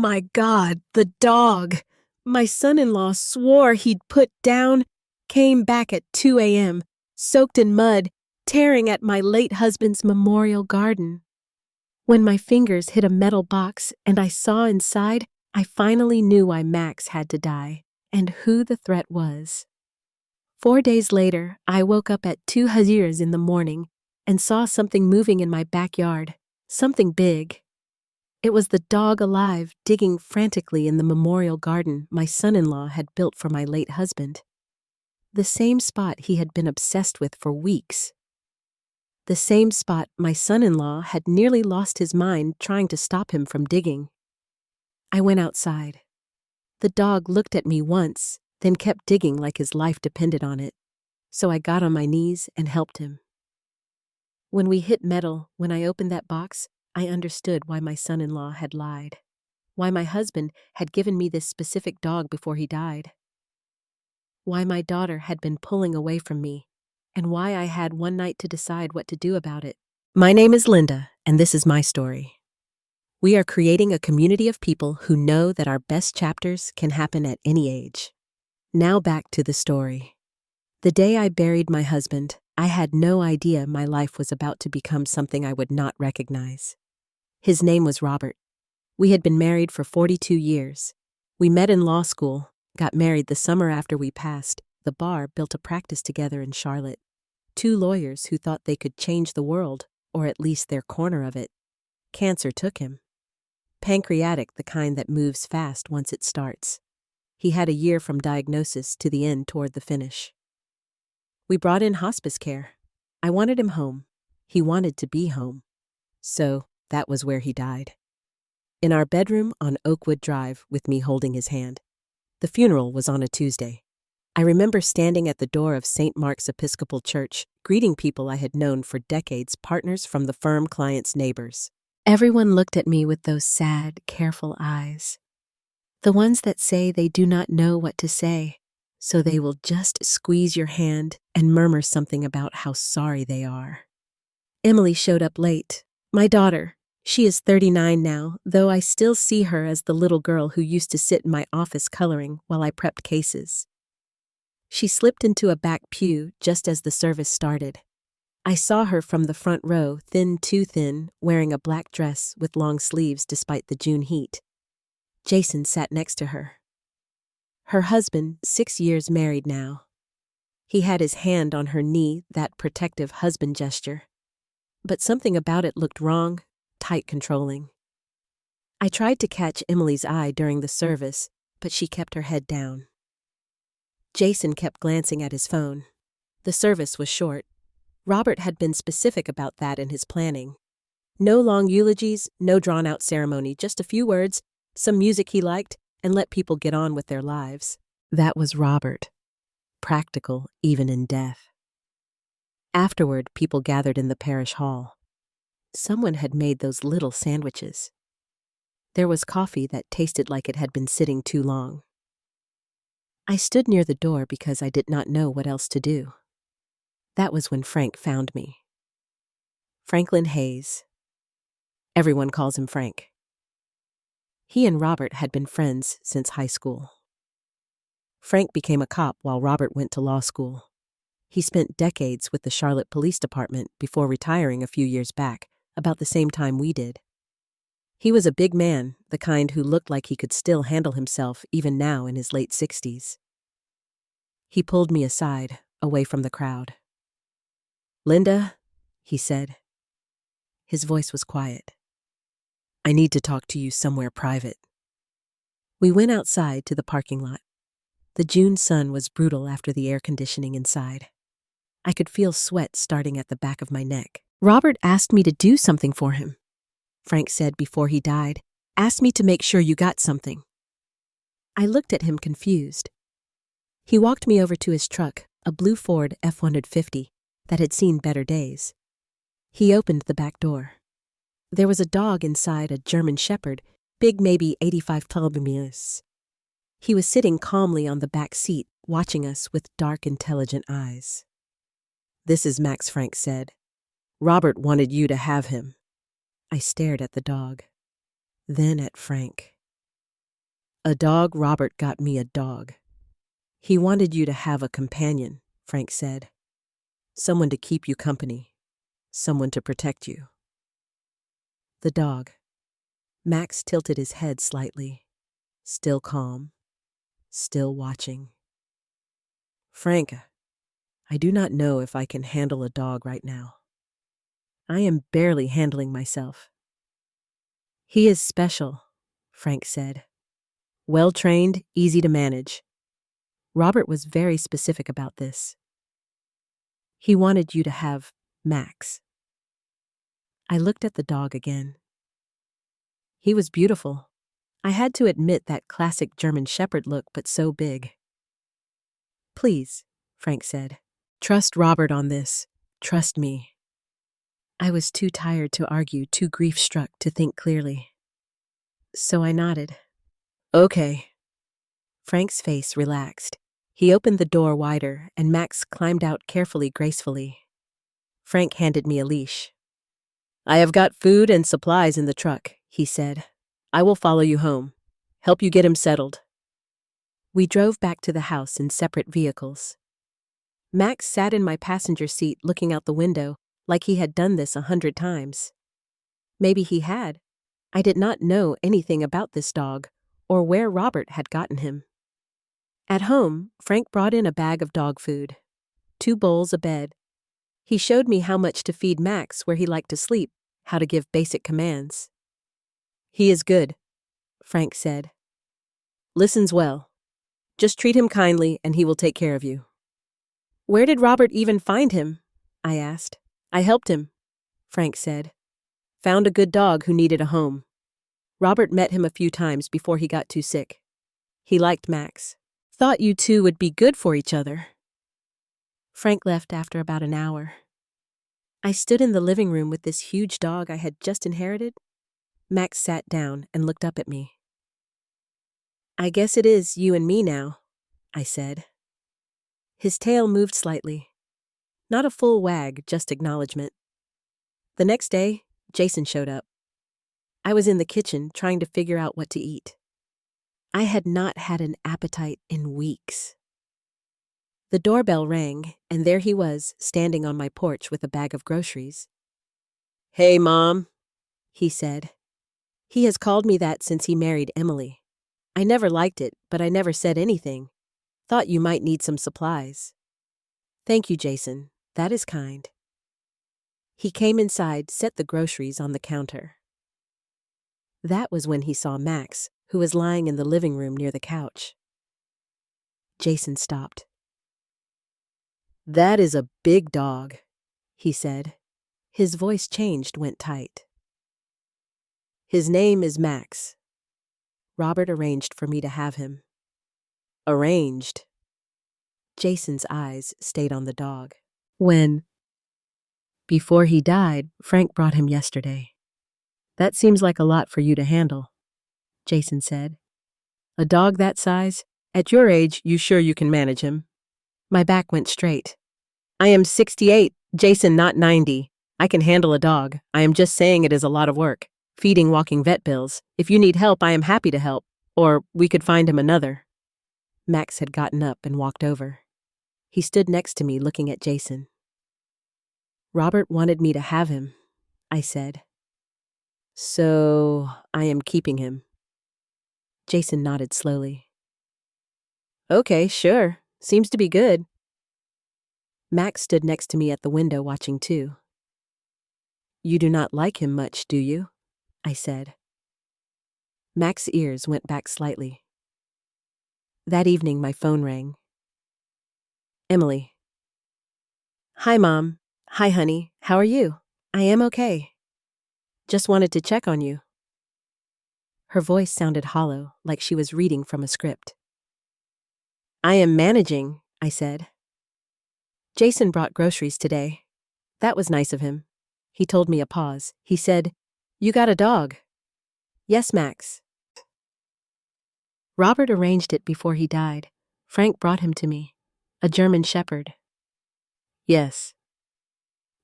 my God, the dog! My son-in-law swore he'd put down, came back at 2 a.m., soaked in mud, tearing at my late husband's memorial garden. When my fingers hit a metal box and I saw inside, I finally knew why Max had to die and who the threat was. 4 days later, I woke up at 2 hazirs in the morning and saw something moving in my backyard, something big. It was the dog alive, digging frantically in the memorial garden my son-in-law had built for my late husband. The same spot he had been obsessed with for weeks. The same spot my son-in-law had nearly lost his mind trying to stop him from digging. I went outside. The dog looked at me once, then kept digging like his life depended on it, so I got on my knees and helped him. When we hit metal, when I opened that box, I understood why my son-in-law had lied, why my husband had given me this specific dog before he died, why my daughter had been pulling away from me, and why I had one night to decide what to do about it. My name is Linda, and this is my story. We are creating a community of people who know that our best chapters can happen at any age. Now back to the story. The day I buried my husband, I had no idea my life was about to become something I would not recognize. His name was Robert. We had been married for 42 years. We met in law school, got married the summer after we passed the bar, built a practice together in Charlotte. 2 lawyers who thought they could change the world, or at least their corner of it. Cancer took him. Pancreatic, the kind that moves fast once it starts. He had a year from diagnosis to the end toward the finish. We brought in hospice care. I wanted him home. He wanted to be home. So that was where he died. In our bedroom on Oakwood Drive with me holding his hand. The funeral was on a Tuesday. I remember standing at the door of St. Mark's Episcopal Church, greeting people I had known for decades, partners from the firm, clients, neighbors. Everyone looked at me with those sad, careful eyes. The ones that say they do not know what to say, so they will just squeeze your hand and murmur something about how sorry they are. Emily showed up late. My daughter. She is 39 now, though I still see her as the little girl who used to sit in my office coloring while I prepped cases. She slipped into a back pew just as the service started. I saw her from the front row, thin, too thin, wearing a black dress with long sleeves despite the June heat. Jason sat next to her. Her husband, 6 years married now. He had his hand on her knee, that protective husband gesture. But something about it looked wrong, tight, controlling. I tried to catch Emily's eye during the service, but she kept her head down. Jason kept glancing at his phone. The service was short. Robert had been specific about that in his planning. No long eulogies, no drawn-out ceremony, just a few words, some music he liked, and let people get on with their lives. That was Robert. Practical, even in death. Afterward, people gathered in the parish hall. Someone had made those little sandwiches. There was coffee that tasted like it had been sitting too long. I stood near the door because I did not know what else to do. That was when Frank found me. Franklin Hayes. Everyone calls him Frank. He and Robert had been friends since high school. Frank became a cop while Robert went to law school. He spent decades with the Charlotte Police Department before retiring a few years back, about the same time we did. He was a big man, the kind who looked like he could still handle himself even now in his late 60s. He pulled me aside, away from the crowd. "Linda," he said. His voice was quiet. "I need to talk to you somewhere private." We went outside to the parking lot. The June sun was brutal after the air conditioning inside. I could feel sweat starting at the back of my neck. "Robert asked me to do something for him," Frank said before he died. "Asked me to make sure you got something." I looked at him confused. He walked me over to his truck, a blue Ford F-150 that had seen better days. He opened the back door. There was a dog inside, a German Shepherd, big, maybe 85 kilograms. He was sitting calmly on the back seat, watching us with dark, intelligent eyes. "This is Max," Frank said. "Robert wanted you to have him." I stared at the dog, then at Frank. A dog, Robert got me a dog. He wanted you to have a companion, Frank said. Someone to keep you company. Someone to protect you. The dog. Max tilted his head slightly, still calm, still watching. Frank, I do not know if I can handle a dog right now. I am barely handling myself. He is special, Frank said. Well-trained, easy to manage. Robert was very specific about this. He wanted you to have Max. I looked at the dog again. He was beautiful. I had to admit that classic German Shepherd look, but so big. Please, Frank said. Trust Robert on this. Trust me. I was too tired to argue, too grief-struck to think clearly. So I nodded. Okay. Frank's face relaxed. He opened the door wider, and Max climbed out carefully, gracefully. Frank handed me a leash. I have got food and supplies in the truck, he said. I will follow you home. Help you get him settled. We drove back to the house in separate vehicles. Max sat in my passenger seat looking out the window like he had done this 100 times. Maybe he had. I did not know anything about this dog or where Robert had gotten him. At home, Frank brought in a bag of dog food, 2 bowls, a bed. He showed me how much to feed Max where he liked to sleep, how to give basic commands. He is good, Frank said. Listens well. Just treat him kindly and he will take care of you. Where did Robert even find him? I asked. I helped him, Frank said. Found a good dog who needed a home. Robert met him a few times before he got too sick. He liked Max. Thought you two would be good for each other. Frank left after about an hour. I stood in the living room with this huge dog I had just inherited. Max sat down and looked up at me. I guess it is you and me now, I said. His tail moved slightly. Not a full wag, just acknowledgement. The next day, Jason showed up. I was in the kitchen trying to figure out what to eat. I had not had an appetite in weeks. The doorbell rang, and there he was, standing on my porch with a bag of groceries. Hey, Mom, he said. He has called me that since he married Emily. I never liked it, but I never said anything. Thought you might need some supplies. Thank you, Jason. That is kind. He came inside, set the groceries on the counter. That was when he saw Max, who was lying in the living room near the couch. Jason stopped. That is a big dog, he said. His voice changed, went tight. His name is Max. Robert arranged for me to have him. Arranged. Jason's eyes stayed on the dog. When? Before he died, Frank brought him yesterday. That seems like a lot for you to handle, Jason said. A dog that size? At your age, you sure you can manage him? My back went straight. I am 68, Jason, not 90. I can handle a dog. I am just saying it is a lot of work. Feeding, walking, vet bills. If you need help, I am happy to help. Or we could find him another. Max had gotten up and walked over. He stood next to me looking at Jason. Robert wanted me to have him, I said. So I am keeping him. Jason nodded slowly. Okay, sure. Seems to be good. Max stood next to me at the window watching too. You do not like him much, do you? I said. Max's ears went back slightly. That evening my phone rang. Emily. Hi, Mom. Hi, honey. How are you? I am okay. Just wanted to check on you. Her voice sounded hollow, like she was reading from a script. I am managing, I said. Jason brought groceries today. That was nice of him. He told me a pause. He said, You got a dog. Yes, Max. Robert arranged it before he died. Frank brought him to me. A German Shepherd. Yes.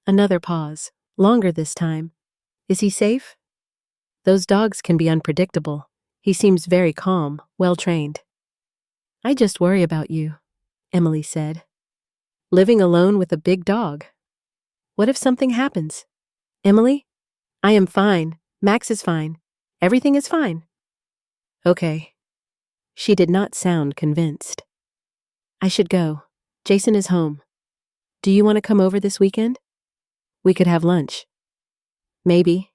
Another pause. Longer this time. Is he safe? Those dogs can be unpredictable. He seems very calm, well-trained. I just worry about you, Emily said. Living alone with a big dog. What if something happens? Emily? I am fine. Max is fine. Everything is fine. Okay. She did not sound convinced. I should go. Jason is home. Do you want to come over this weekend? We could have lunch. Maybe.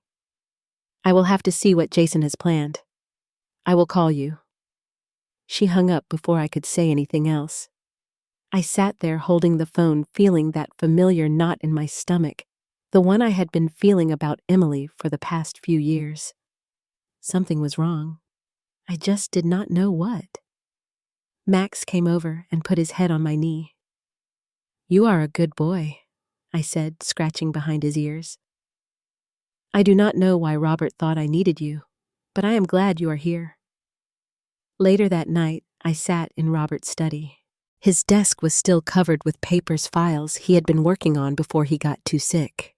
I will have to see what Jason has planned. I will call you. She hung up before I could say anything else. I sat there holding the phone, feeling that familiar knot in my stomach, the one I had been feeling about Emily for the past few years. Something was wrong. I just did not know what. Max came over and put his head on my knee. You are a good boy, I said, scratching behind his ears. I do not know why Robert thought I needed you, but I am glad you are here. Later that night, I sat in Robert's study. His desk was still covered with papers, files he had been working on before he got too sick.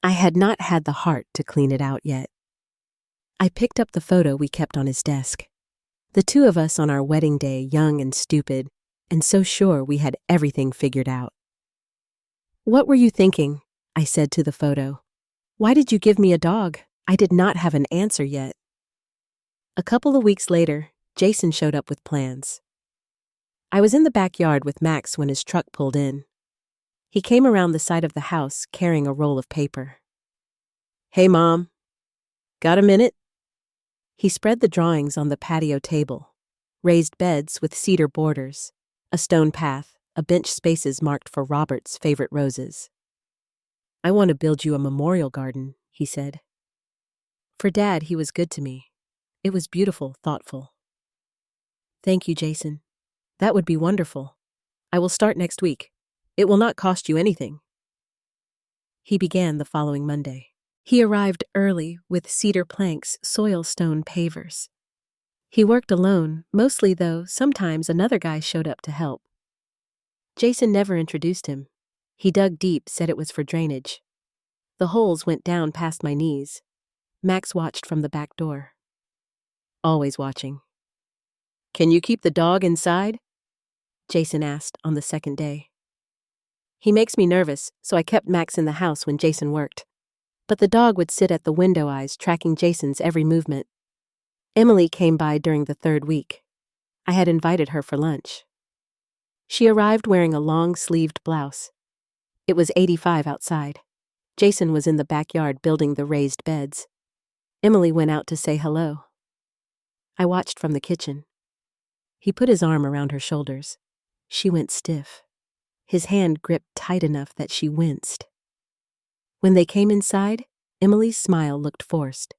I had not had the heart to clean it out yet. I picked up the photo we kept on his desk. The two of us on our wedding day, young and stupid, and so sure we had everything figured out. What were you thinking? I said to the photo. Why did you give me a dog? I did not have an answer yet. A couple of weeks later, Jason showed up with plans. I was in the backyard with Max when his truck pulled in. He came around the side of the house carrying a roll of paper. Hey, Mom. Got a minute? He spread the drawings on the patio table. Raised beds with cedar borders, a stone path, a bench spaces marked for Robert's favorite roses. I want to build you a memorial garden, he said. For Dad, he was good to me. It was beautiful, thoughtful. Thank you, Jason. That would be wonderful. I will start next week. It will not cost you anything. He began the following Monday. He arrived early with cedar planks, soil stone pavers. He worked alone, mostly though sometimes another guy showed up to help. Jason never introduced him. He dug deep, said it was for drainage. The holes went down past my knees. Max watched from the back door. Always watching. Can you keep the dog inside? Jason asked on the second day. He makes me nervous, so I kept Max in the house when Jason worked. But the dog would sit at the window eyes, tracking Jason's every movement. Emily came by during the third week. I had invited her for lunch. She arrived wearing a long-sleeved blouse. It was 85 outside. Jason was in the backyard building the raised beds. Emily went out to say hello. I watched from the kitchen. He put his arm around her shoulders. She went stiff. His hand gripped tight enough that she winced. When they came inside, Emily's smile looked forced.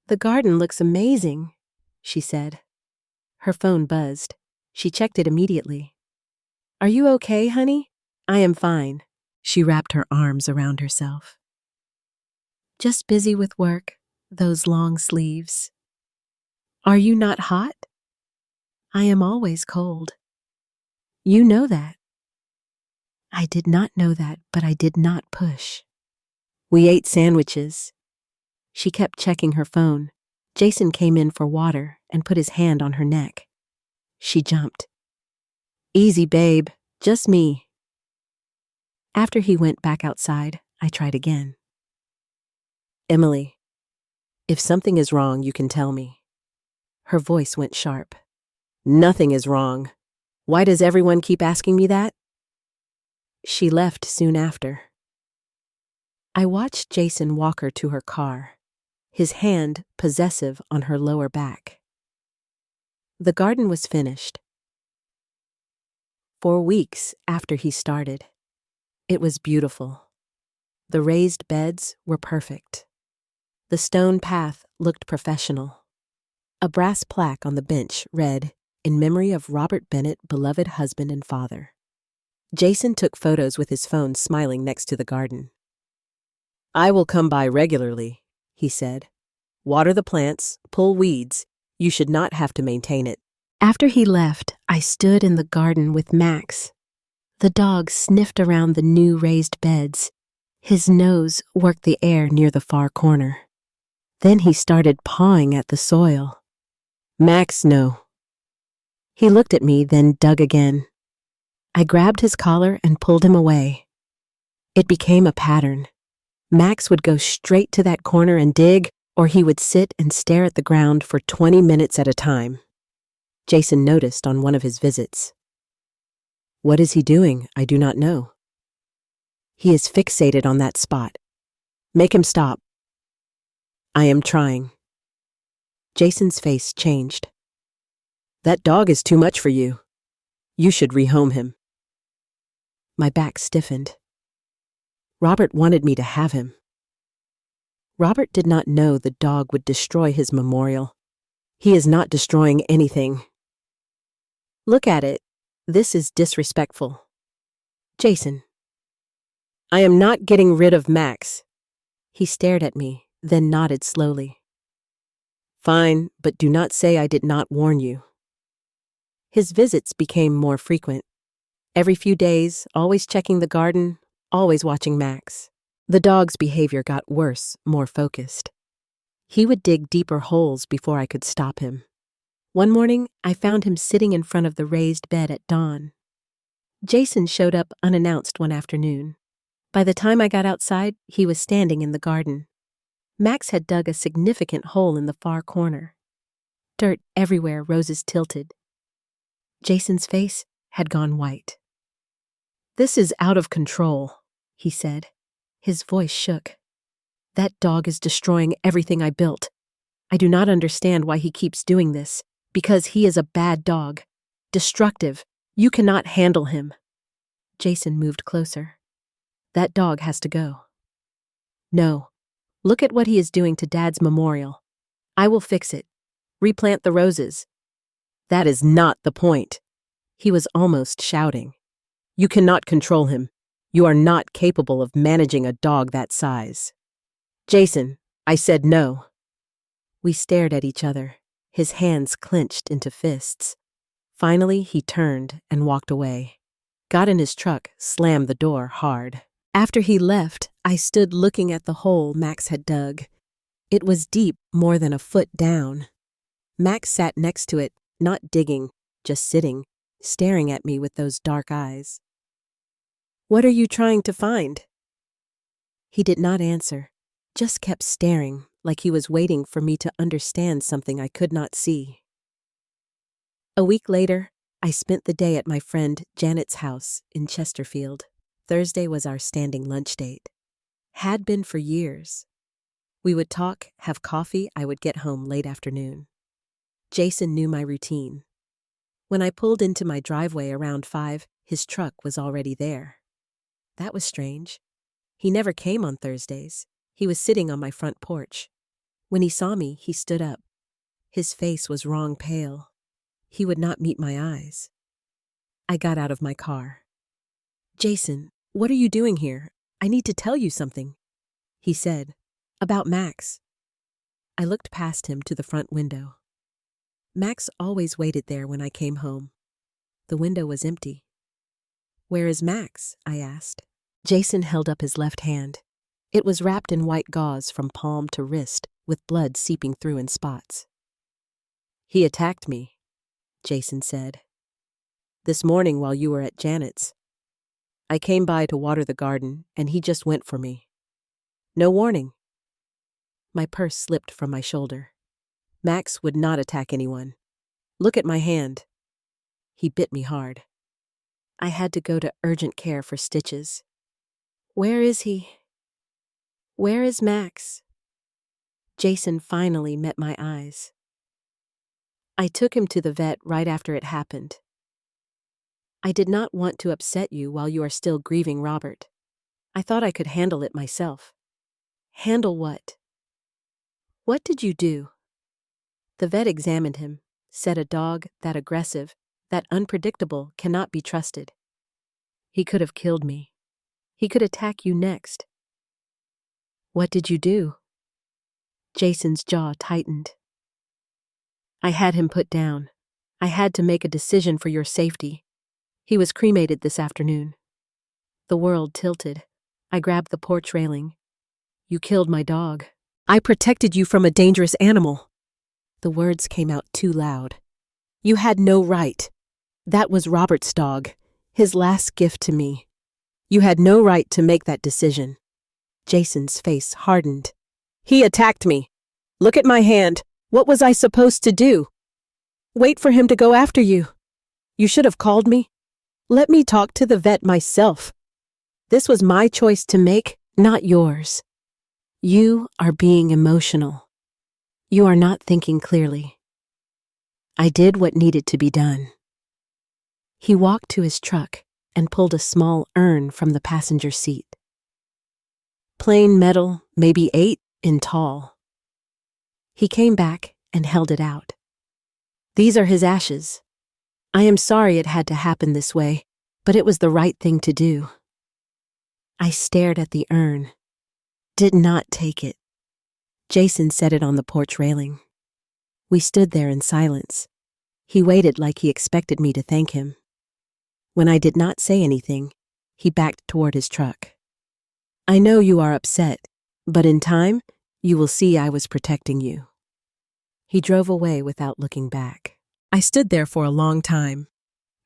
The garden looks amazing, she said. Her phone buzzed. She checked it immediately. Are you okay, honey? I am fine. She wrapped her arms around herself. Just busy with work, those long sleeves. Are you not hot? I am always cold. You know that. I did not know that, but I did not push. We ate sandwiches. She kept checking her phone. Jason came in for water and put his hand on her neck. She jumped. Easy, babe. Just me. After he went back outside, I tried again. Emily, if something is wrong, you can tell me. Her voice went sharp. Nothing is wrong. Why does everyone keep asking me that? She left soon after. I watched Jason walk her to her car, his hand possessive on her lower back. The garden was finished. 4 weeks after he started. It was beautiful. The raised beds were perfect. The stone path looked professional. A brass plaque on the bench read, "In memory of Robert Bennett, beloved husband and father." Jason took photos with his phone, smiling next to the garden. I will come by regularly, he said. Water the plants, pull weeds. You should not have to maintain it. After he left, I stood in the garden with Max. The dog sniffed around the new raised beds. His nose worked the air near the far corner. Then he started pawing at the soil. Max, no. He looked at me, then dug again. I grabbed his collar and pulled him away. It became a pattern. Max would go straight to that corner and dig, or he would sit and stare at the ground for 20 minutes at a time. Jason noticed on one of his visits. What is he doing? I do not know. He is fixated on that spot. Make him stop. I am trying. Jason's face changed. That dog is too much for you. You should rehome him. My back stiffened. Robert wanted me to have him. Robert did not know the dog would destroy his memorial. He is not destroying anything. Look at it. This is disrespectful. Jason. I am not getting rid of Max. He stared at me, then nodded slowly. Fine, but do not say I did not warn you. His visits became more frequent. Every few days, always checking the garden, always watching Max. The dog's behavior got worse, more focused. He would dig deeper holes before I could stop him. One morning, I found him sitting in front of the raised bed at dawn. Jason showed up unannounced one afternoon. By the time I got outside, he was standing in the garden. Max had dug a significant hole in the far corner. Dirt everywhere, roses tilted. Jason's face had gone white. This is out of control, he said. His voice shook. That dog is destroying everything I built. I do not understand why he keeps doing this, because he is a bad dog. Destructive. You cannot handle him. Jason moved closer. That dog has to go. No. Look at what he is doing to Dad's memorial. I will fix it. Replant the roses. That is not the point. He was almost shouting. You cannot control him. You are not capable of managing a dog that size. Jason, I said no. We stared at each other, his hands clenched into fists. Finally, he turned and walked away. Got in his truck, slammed the door hard. After he left, I stood looking at the hole Max had dug. It was deep, more than a foot down. Max sat next to it, not digging, just sitting, staring at me with those dark eyes. What are you trying to find? He did not answer, just kept staring, like he was waiting for me to understand something I could not see. A week later, I spent the day at my friend Janet's house in Chesterfield. Thursday was our standing lunch date. Had been for years. We would talk, have coffee, I would get home late afternoon. Jason knew my routine. When I pulled into my driveway around 5, his truck was already there. That was strange. He never came on Thursdays. He was sitting on my front porch. When he saw me, he stood up. His face was wrong pale. He would not meet my eyes. I got out of my car. Jason, what are you doing here? I need to tell you something. He said, about Max. I looked past him to the front window. Max always waited there when I came home. The window was empty. Where is Max? I asked. Jason held up his left hand. It was wrapped in white gauze from palm to wrist, with blood seeping through in spots. He attacked me, Jason said. This morning while you were at Janet's. I came by to water the garden, and he just went for me. No warning. My purse slipped from my shoulder. Max would not attack anyone. Look at my hand. He bit me hard. I had to go to urgent care for stitches. Where is he? Where is Max? Jason finally met my eyes. I took him to the vet right after it happened. I did not want to upset you while you are still grieving Robert. I thought I could handle it myself. Handle what? What did you do? The vet examined him, said a dog that aggressive, that unpredictable cannot be trusted. He could have killed me. He could attack you next. What did you do? Jason's jaw tightened. I had him put down. I had to make a decision for your safety. He was cremated this afternoon. The world tilted. I grabbed the porch railing. You killed my dog. I protected you from a dangerous animal. The words came out too loud. You had no right. That was Robert's dog, his last gift to me. You had no right to make that decision. Jason's face hardened. He attacked me. Look at my hand. What was I supposed to do? Wait for him to go after you. You should have called me. Let me talk to the vet myself. This was my choice to make, not yours. You are being emotional. You are not thinking clearly. I did what needed to be done. He walked to his truck and pulled a small urn from the passenger seat. Plain metal, maybe 8 in tall. He came back and held it out. These are his ashes. I am sorry it had to happen this way, but it was the right thing to do. I stared at the urn. Did not take it. Jason set it on the porch railing. We stood there in silence. He waited like he expected me to thank him. When I did not say anything, he backed toward his truck. I know you are upset, but in time, you will see I was protecting you. He drove away without looking back. I stood there for a long time.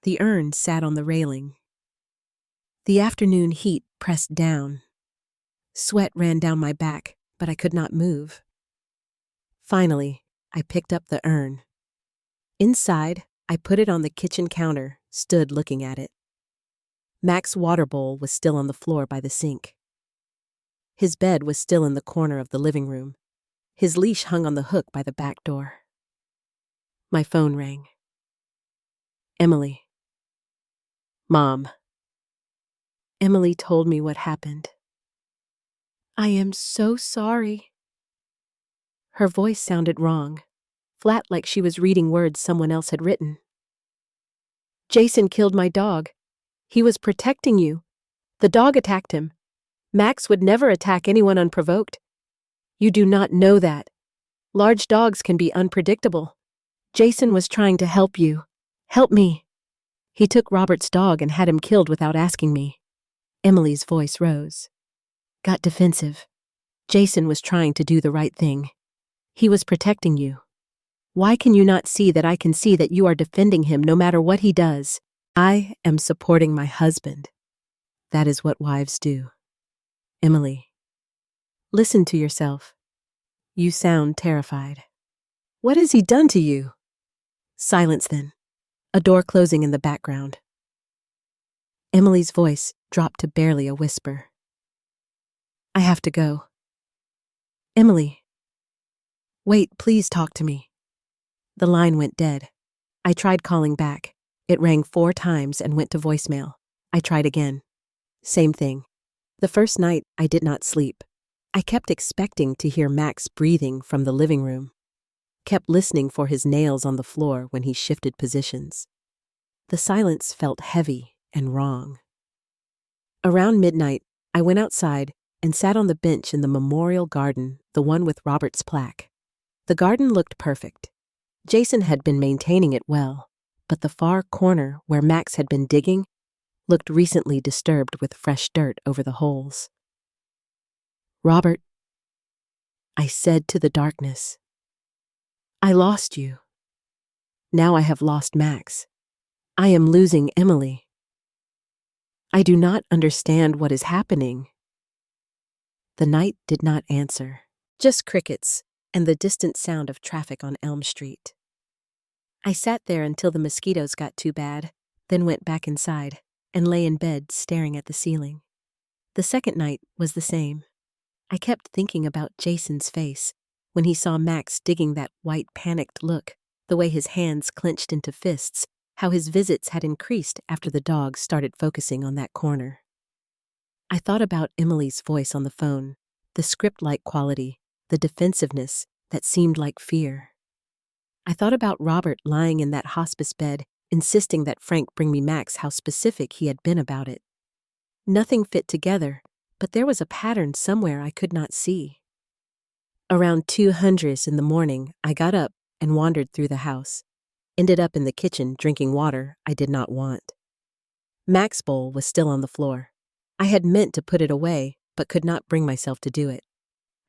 The urn sat on the railing. The afternoon heat pressed down. Sweat ran down my back, but I could not move. Finally, I picked up the urn. Inside, I put it on the kitchen counter, stood looking at it. Mac's water bowl was still on the floor by the sink. His bed was still in the corner of the living room. His leash hung on the hook by the back door. My phone rang. Emily. Mom. Emily told me what happened. I am so sorry. Her voice sounded wrong, flat like she was reading words someone else had written. Jason killed my dog. He was protecting you. The dog attacked him. Max would never attack anyone unprovoked. You do not know that. Large dogs can be unpredictable. Jason was trying to help you. Help me. He took Robert's dog and had him killed without asking me. Emily's voice rose. Got defensive. Jason was trying to do the right thing. He was protecting you. Why can you not see that I can see that you are defending him no matter what he does? I am supporting my husband. That is what wives do. Emily, listen to yourself. You sound terrified. What has he done to you? Silence then. A door closing in the background. Emily's voice dropped to barely a whisper. I have to go. Emily. Wait, please talk to me. The line went dead. I tried calling back. It rang 4 times and went to voicemail. I tried again. Same thing. The first night, I did not sleep. I kept expecting to hear Max breathing from the living room. Kept listening for his nails on the floor when he shifted positions. The silence felt heavy and wrong. Around midnight, I went outside and sat on the bench in the memorial garden, the one with Robert's plaque. The garden looked perfect. Jason had been maintaining it well, but the far corner where Max had been digging looked recently disturbed with fresh dirt over the holes. Robert, I said to the darkness, I lost you. Now I have lost Max. I am losing Emily. I do not understand what is happening. The night did not answer, just crickets and the distant sound of traffic on Elm Street. I sat there until the mosquitoes got too bad, then went back inside and lay in bed staring at the ceiling. The second night was the same. I kept thinking about Jason's face when he saw Max digging, that white panicked look, the way his hands clenched into fists, how his visits had increased after the dog started focusing on that corner. I thought about Emily's voice on the phone, the script-like quality, the defensiveness that seemed like fear. I thought about Robert lying in that hospice bed, insisting that Frank bring me Max, how specific he had been about it. Nothing fit together, but there was a pattern somewhere I could not see. Around 2:00 in the morning, I got up and wandered through the house, ended up in the kitchen drinking water I did not want. Max's bowl was still on the floor. I had meant to put it away, but could not bring myself to do it.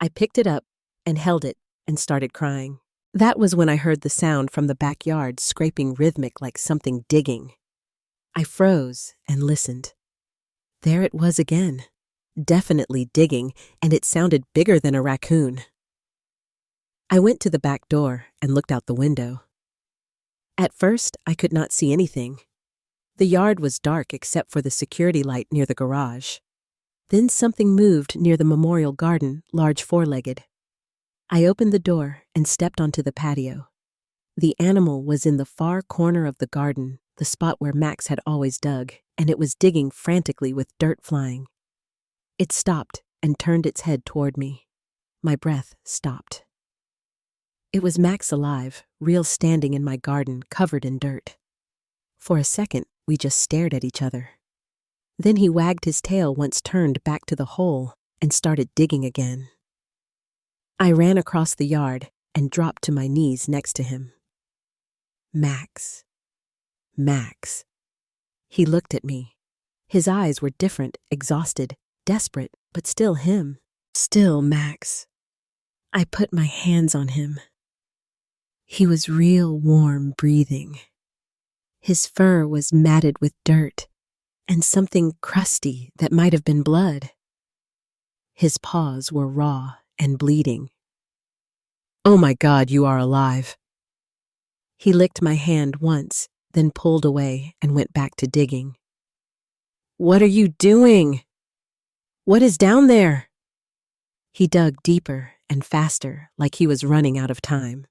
I picked it up, and held it and started crying. That was when I heard the sound from the backyard scraping rhythmic like something digging. I froze and listened. There it was again, definitely digging, and it sounded bigger than a raccoon. I went to the back door and looked out the window. At first, I could not see anything. The yard was dark except for the security light near the garage. Then something moved near the memorial garden, large four-legged. I opened the door and stepped onto the patio. The animal was in the far corner of the garden, the spot where Max had always dug, and it was digging frantically with dirt flying. It stopped and turned its head toward me. My breath stopped. It was Max alive, real standing in my garden, covered in dirt. For a second, we just stared at each other. Then he wagged his tail once turned back to the hole and started digging again. I ran across the yard and dropped to my knees next to him. Max. Max. He looked at me. His eyes were different, exhausted, desperate, but still him. Still Max. I put my hands on him. He was real warm breathing. His fur was matted with dirt and something crusty that might have been blood. His paws were raw and bleeding. "Oh my God, you are alive." He licked my hand once, then pulled away and went back to digging. "What are you doing? What is down there?" He dug deeper and faster, like he was running out of time.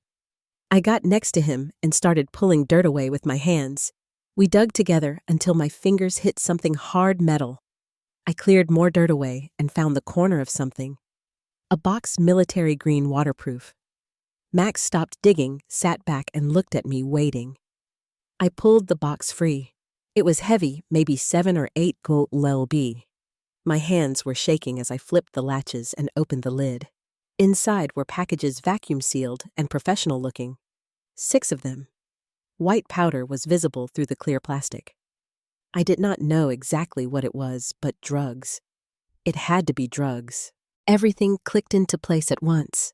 I got next to him and started pulling dirt away with my hands. We dug together until my fingers hit something hard metal. I cleared more dirt away and found the corner of something. A box military green waterproof. Max stopped digging, sat back and looked at me, waiting. I pulled the box free. It was heavy, maybe 7 or 8 gold lb. My hands were shaking as I flipped the latches and opened the lid. Inside were packages vacuum-sealed and professional-looking. 6 of them. White powder was visible through the clear plastic. I did not know exactly what it was, but drugs. It had to be drugs. Everything clicked into place at once.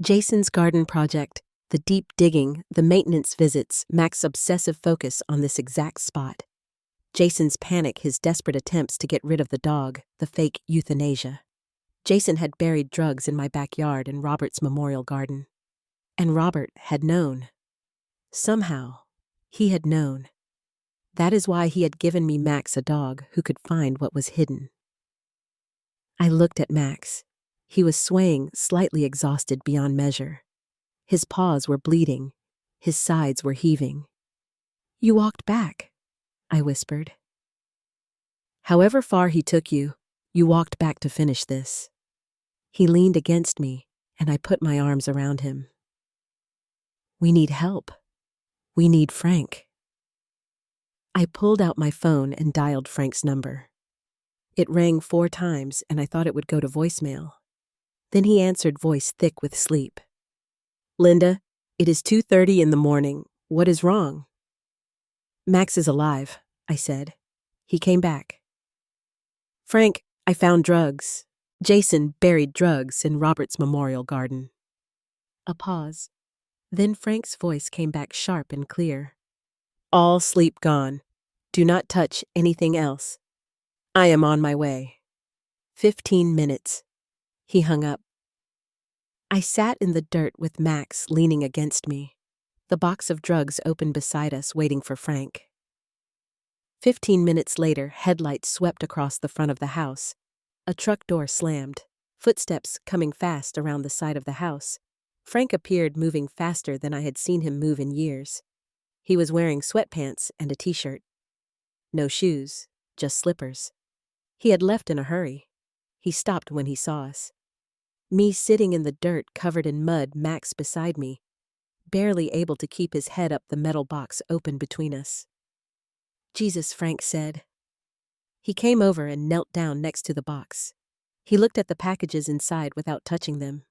Jason's garden project, the deep digging, the maintenance visits, Max's obsessive focus on this exact spot. Jason's panic, his desperate attempts to get rid of the dog, the fake euthanasia. Jason had buried drugs in my backyard in Robert's memorial garden. And Robert had known. Somehow, he had known. That is why he had given me Max, a dog who could find what was hidden. I looked at Max. He was swaying, slightly exhausted beyond measure. His paws were bleeding. His sides were heaving. "You walked back," I whispered. "However far he took you, you walked back to finish this." He leaned against me, and I put my arms around him. "We need help. We need Frank." I pulled out my phone and dialed Frank's number. It rang 4 times, and I thought it would go to voicemail. Then he answered, voice thick with sleep. "Linda, it is 2:30 in the morning. What is wrong?" "Max is alive," I said. "He came back." "Frank, I found drugs. Jason buried drugs in Robert's memorial garden." A pause. Then Frank's voice came back sharp and clear. "All sleep gone. Do not touch anything else. I am on my way. 15 minutes. He hung up. I sat in the dirt with Max leaning against me, the box of drugs open beside us waiting for Frank. 15 minutes later, headlights swept across the front of the house. A truck door slammed, footsteps coming fast around the side of the house. Frank appeared, moving faster than I had seen him move in years. He was wearing sweatpants and a t-shirt. No shoes, just slippers. He had left in a hurry. He stopped when he saw us. Me sitting in the dirt covered in mud, Max beside me, barely able to keep his head up the metal box open between us. "Jesus," Frank said. He came over and knelt down next to the box. He looked at the packages inside without touching them.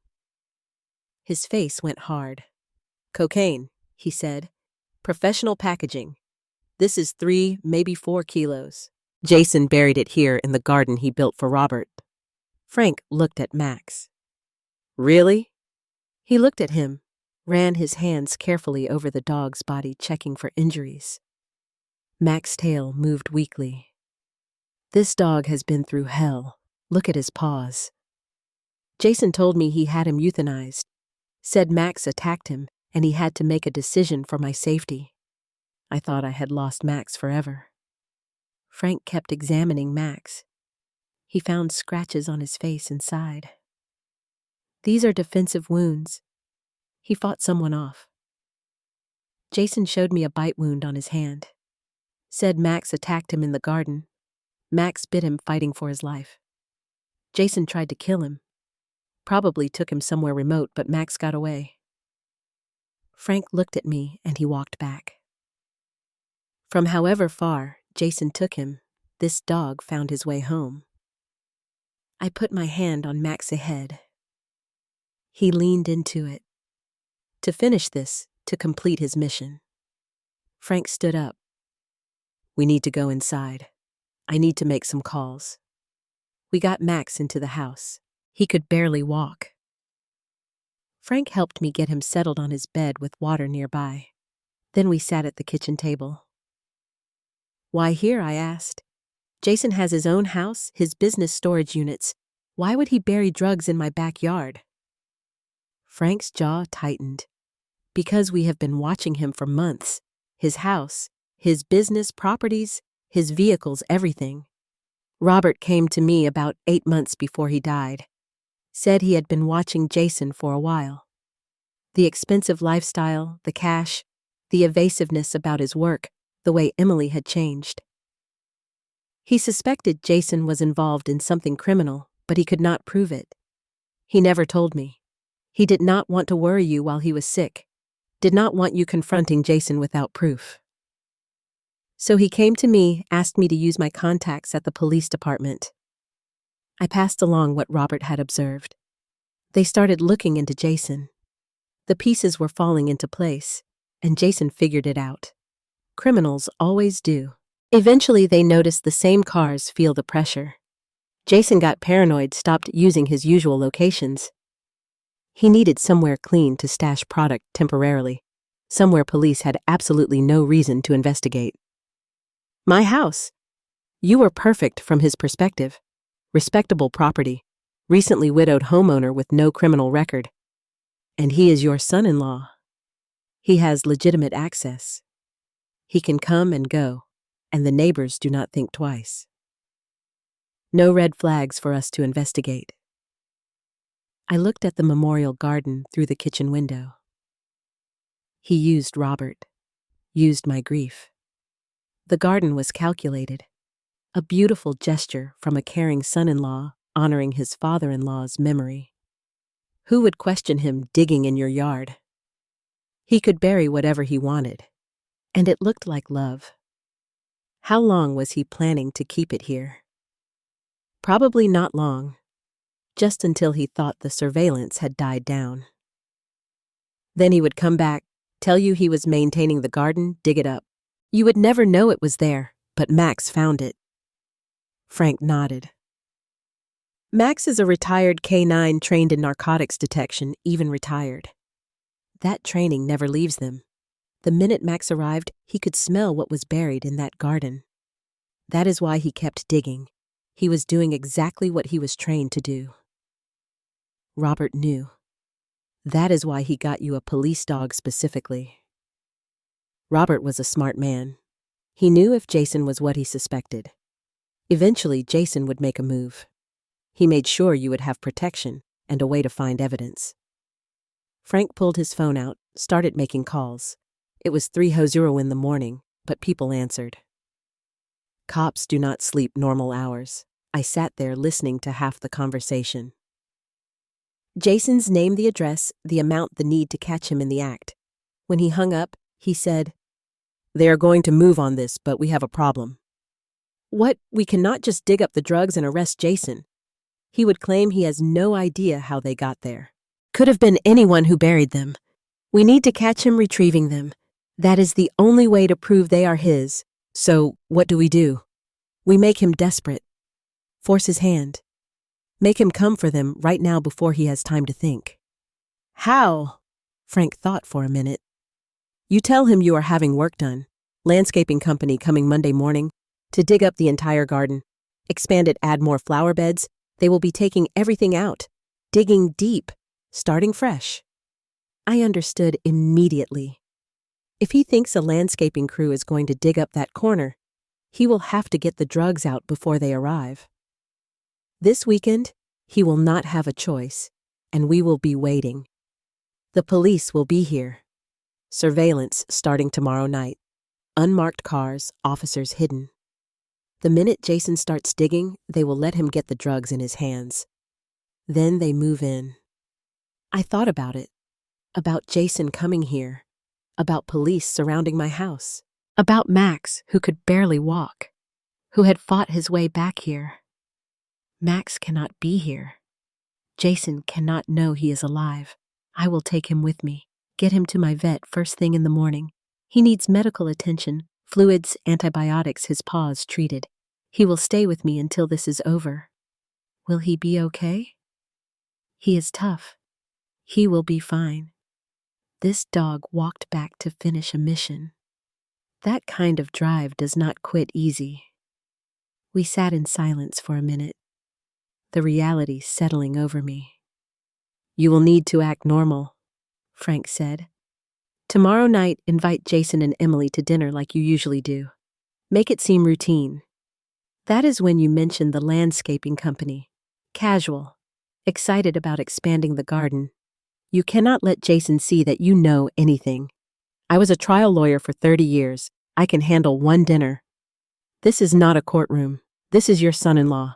His face went hard. "Cocaine," he said. "Professional packaging. This is 3, maybe 4 kilos. Jason buried it here in the garden he built for Robert." Frank looked at Max. "Really?" He looked at him, ran his hands carefully over the dog's body, checking for injuries. Mac's tail moved weakly. This dog has been through hell. Look at his paws. Jason told me he had him euthanized, said Max attacked him and he had to make a decision for my safety. I thought I had lost Max forever. Frank kept examining Max. He found scratches on his face and side. These are defensive wounds. He fought someone off. Jason showed me a bite wound on his hand. Said Max attacked him in the garden. Max bit him fighting for his life. Jason tried to kill him. Probably took him somewhere remote, but Max got away. Frank looked at me and he walked back. From however far Jason took him, this dog found his way home. I put my hand on Max's head. He leaned into it. To finish this, to complete his mission. Frank stood up. We need to go inside. I need to make some calls. We got Max into the house. He could barely walk. Frank helped me get him settled on his bed with water nearby. Then we sat at the kitchen table. Why here, I asked. Jason has his own house, his business storage units. Why would he bury drugs in my backyard? Frank's jaw tightened. Because we have been watching him for months. His house, his business properties, his vehicles, everything. Robert came to me about 8 months before he died. Said he had been watching Jason for a while. The expensive lifestyle, the cash, the evasiveness about his work, the way Emily had changed. He suspected Jason was involved in something criminal, but he could not prove it. He never told me. He did not want to worry you while he was sick. Did not want you confronting Jason without proof. So he came to me, asked me to use my contacts at the police department. I passed along what Robert had observed. They started looking into Jason. The pieces were falling into place, and Jason figured it out. Criminals always do. Eventually they noticed the same cars feel the pressure. Jason got paranoid, stopped using his usual locations. He needed somewhere clean to stash product temporarily, somewhere police had absolutely no reason to investigate. My house. You were perfect from his perspective. Respectable property, recently widowed homeowner with no criminal record. And he is your son-in-law. He has legitimate access. He can come and go, and the neighbors do not think twice. No red flags for us to investigate. I looked at the memorial garden through the kitchen window. He used Robert, used my grief. The garden was calculated. A beautiful gesture from a caring son-in-law honoring his father-in-law's memory. Who would question him digging in your yard? He could bury whatever he wanted, and it looked like love. How long was he planning to keep it here? Probably not long, just until he thought the surveillance had died down. Then he would come back, tell you he was maintaining the garden, dig it up. You would never know it was there, but Max found it. Frank nodded. Max is a retired K-9 trained in narcotics detection, even retired. That training never leaves them. The minute Max arrived, he could smell what was buried in that garden. That is why he kept digging. He was doing exactly what he was trained to do. Robert knew. That is why he got you a police dog specifically. Robert was a smart man. He knew if Jason was what he suspected. Eventually, Jason would make a move. He made sure you would have protection and a way to find evidence. Frank pulled his phone out, started making calls. It was 3:00 in the morning, but people answered. Cops do not sleep normal hours. I sat there listening to half the conversation. Jason's name, the address, the amount, the need to catch him in the act. When he hung up, he said, "They are going to move on this, but we have a problem." What? We cannot just dig up the drugs and arrest Jason. He would claim he has no idea how they got there. Could have been anyone who buried them. We need to catch him retrieving them. That is the only way to prove they are his. So, what do? We make him desperate. Force his hand. Make him come for them right now before he has time to think. How? Frank thought for a minute. You tell him you are having work done. Landscaping company coming Monday morning to dig up the entire garden. Expand it, add more flower beds. They will be taking everything out. Digging deep. Starting fresh. I understood immediately. If he thinks a landscaping crew is going to dig up that corner, he will have to get the drugs out before they arrive. This weekend, he will not have a choice, and we will be waiting. The police will be here. Surveillance starting tomorrow night. Unmarked cars, officers hidden. The minute Jason starts digging, they will let him get the drugs in his hands. Then they move in. I thought about it. About Jason coming here. About police surrounding my house. About Max, who could barely walk. Who had fought his way back here. Max cannot be here. Jason cannot know he is alive. I will take him with me. Get him to my vet first thing in the morning. He needs medical attention, fluids, antibiotics, his paws treated. He will stay with me until this is over. Will he be okay? He is tough. He will be fine. This dog walked back to finish a mission. That kind of drive does not quit easy. We sat in silence for a minute, the reality settling over me. You will need to act normal, Frank said. Tomorrow night, invite Jason and Emily to dinner like you usually do. Make it seem routine. That is when you mention the landscaping company. Casual. Excited about expanding the garden. You cannot let Jason see that you know anything. I was a trial lawyer for 30 years. I can handle one dinner. This is not a courtroom. This is your son-in-law.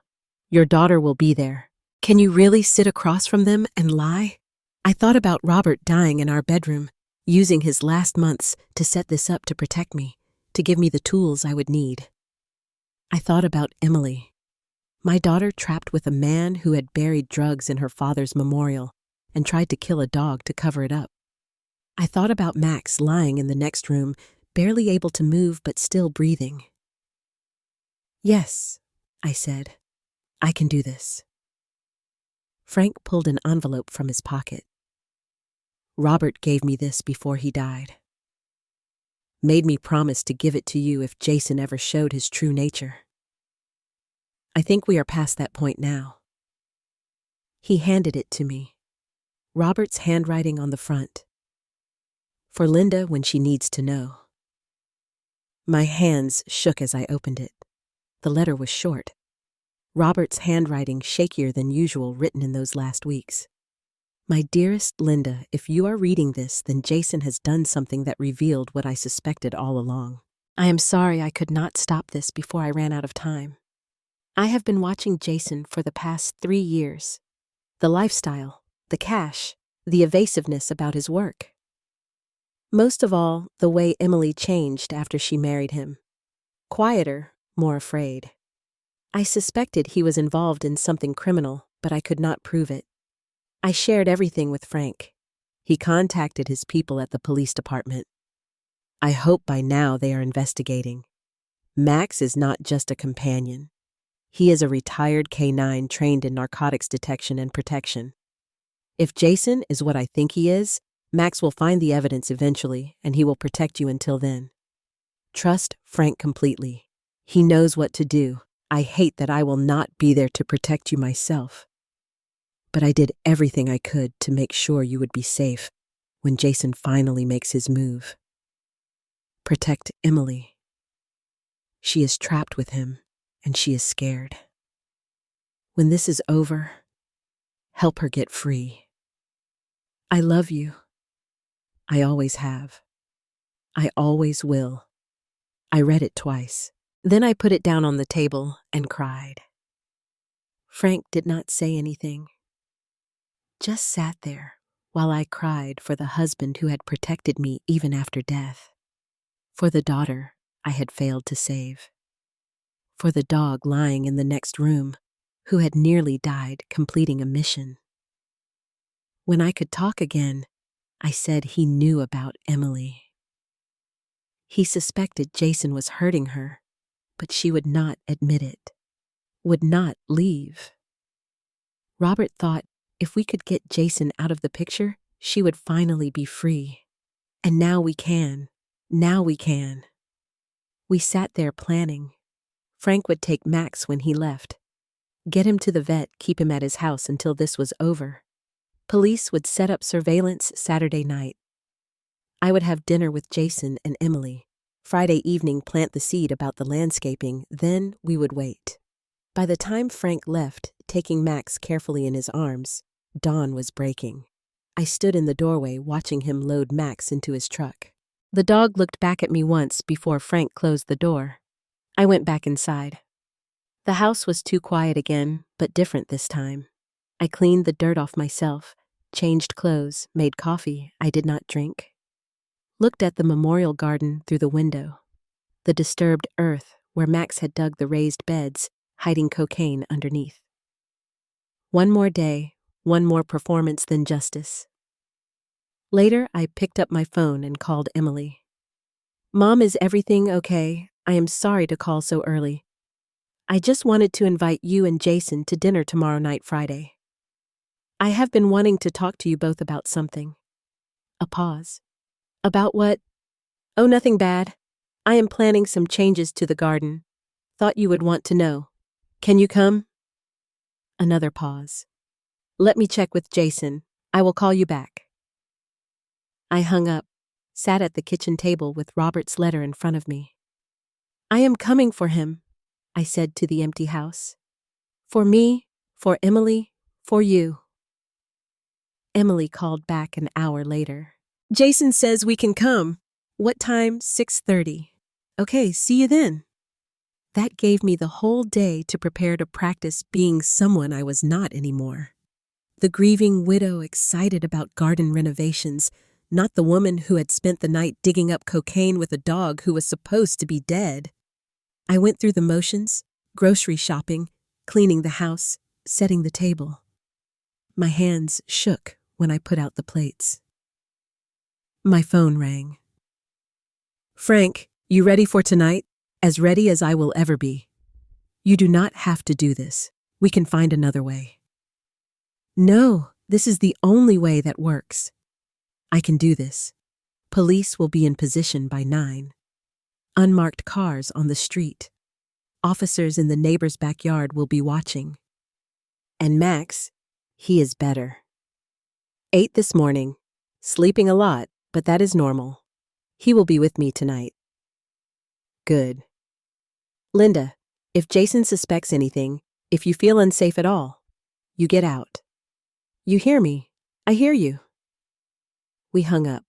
Your daughter will be there. Can you really sit across from them and lie? I thought about Robert dying in our bedroom, using his last months to set this up to protect me, to give me the tools I would need. I thought about Emily, my daughter trapped with a man who had buried drugs in her father's memorial and tried to kill a dog to cover it up. I thought about Max lying in the next room, barely able to move but still breathing. Yes, I said, I can do this. Frank pulled an envelope from his pocket. Robert gave me this before he died. Made me promise to give it to you if Jason ever showed his true nature. I think we are past that point now. He handed it to me. Robert's handwriting on the front. For Linda when she needs to know. My hands shook as I opened it. The letter was short. Robert's handwriting shakier than usual, written in those last weeks. My dearest Linda, if you are reading this, then Jason has done something that revealed what I suspected all along. I am sorry I could not stop this before I ran out of time. I have been watching Jason for the past 3 years. The lifestyle, the cash, the evasiveness about his work. Most of all, the way Emily changed after she married him. Quieter, more afraid. I suspected he was involved in something criminal, but I could not prove it. I shared everything with Frank. He contacted his people at the police department. I hope by now they are investigating. Max is not just a companion. He is a retired K-9 trained in narcotics detection and protection. If Jason is what I think he is, Max will find the evidence eventually, and he will protect you until then. Trust Frank completely. He knows what to do. I hate that I will not be there to protect you myself. But I did everything I could to make sure you would be safe when Jason finally makes his move. Protect Emily. She is trapped with him, and she is scared. When this is over, help her get free. I love you. I always have. I always will. I read it twice. Then I put it down on the table and cried. Frank did not say anything. Just sat there while I cried for the husband who had protected me even after death. For the daughter I had failed to save. For the dog lying in the next room who had nearly died completing a mission. When I could talk again, I said he knew about Emily. He suspected Jason was hurting her, but she would not admit it, would not leave. Robert thought if we could get Jason out of the picture, She would finally be free. And now we can. Now we can. We sat there planning. Frank would take Max when he left. Get him to the vet, keep him at his house until this was over. Police would set up surveillance Saturday night. I would have dinner with Jason and Emily. Friday evening, plant the seed about the landscaping, then we would wait. By the time Frank left, taking Max carefully in his arms, dawn was breaking. I stood in the doorway watching him load Max into his truck. The dog looked back at me once before Frank closed the door. I went back inside. The house was too quiet again, but different this time. I cleaned the dirt off myself, changed clothes, made coffee I did not drink. Looked at the memorial garden through the window. The disturbed earth where Max had dug the raised beds, hiding cocaine underneath. One more day, one more performance than justice. Later, I picked up my phone and called Emily. "Mom, is everything okay? I am sorry to call so early. I just wanted to invite you and Jason to dinner tomorrow night, Friday. I have been wanting to talk to you both about something." A pause. "About what?" "Oh, nothing bad. I am planning some changes to the garden. Thought you would want to know. Can you come?" Another pause. "Let me check with Jason. I will call you back." I hung up, sat at the kitchen table with Robert's letter in front of me. "I am coming for him," I said to the empty house. "For me, for Emily, for you." Emily called back an hour later. "Jason says we can come. What time? 6:30. Okay, see you then." That gave me the whole day to prepare to practice being someone I was not anymore. The grieving widow excited about garden renovations, not the woman who had spent the night digging up cocaine with a dog who was supposed to be dead. I went through the motions, grocery shopping, cleaning the house, setting the table. My hands shook when I put out the plates. My phone rang. "Frank, you ready for tonight? As ready as I will ever be. You do not have to do this. We can find another way." "No, this is the only way that works. I can do this. Police will be in position by 9. Unmarked cars on the street. Officers in the neighbor's backyard will be watching. And Max, he is better. 8 this morning. Sleeping a lot, but that is normal. He will be with me tonight." "Good. Linda, if Jason suspects anything, if you feel unsafe at all, you get out. You hear me? I hear you." We hung up.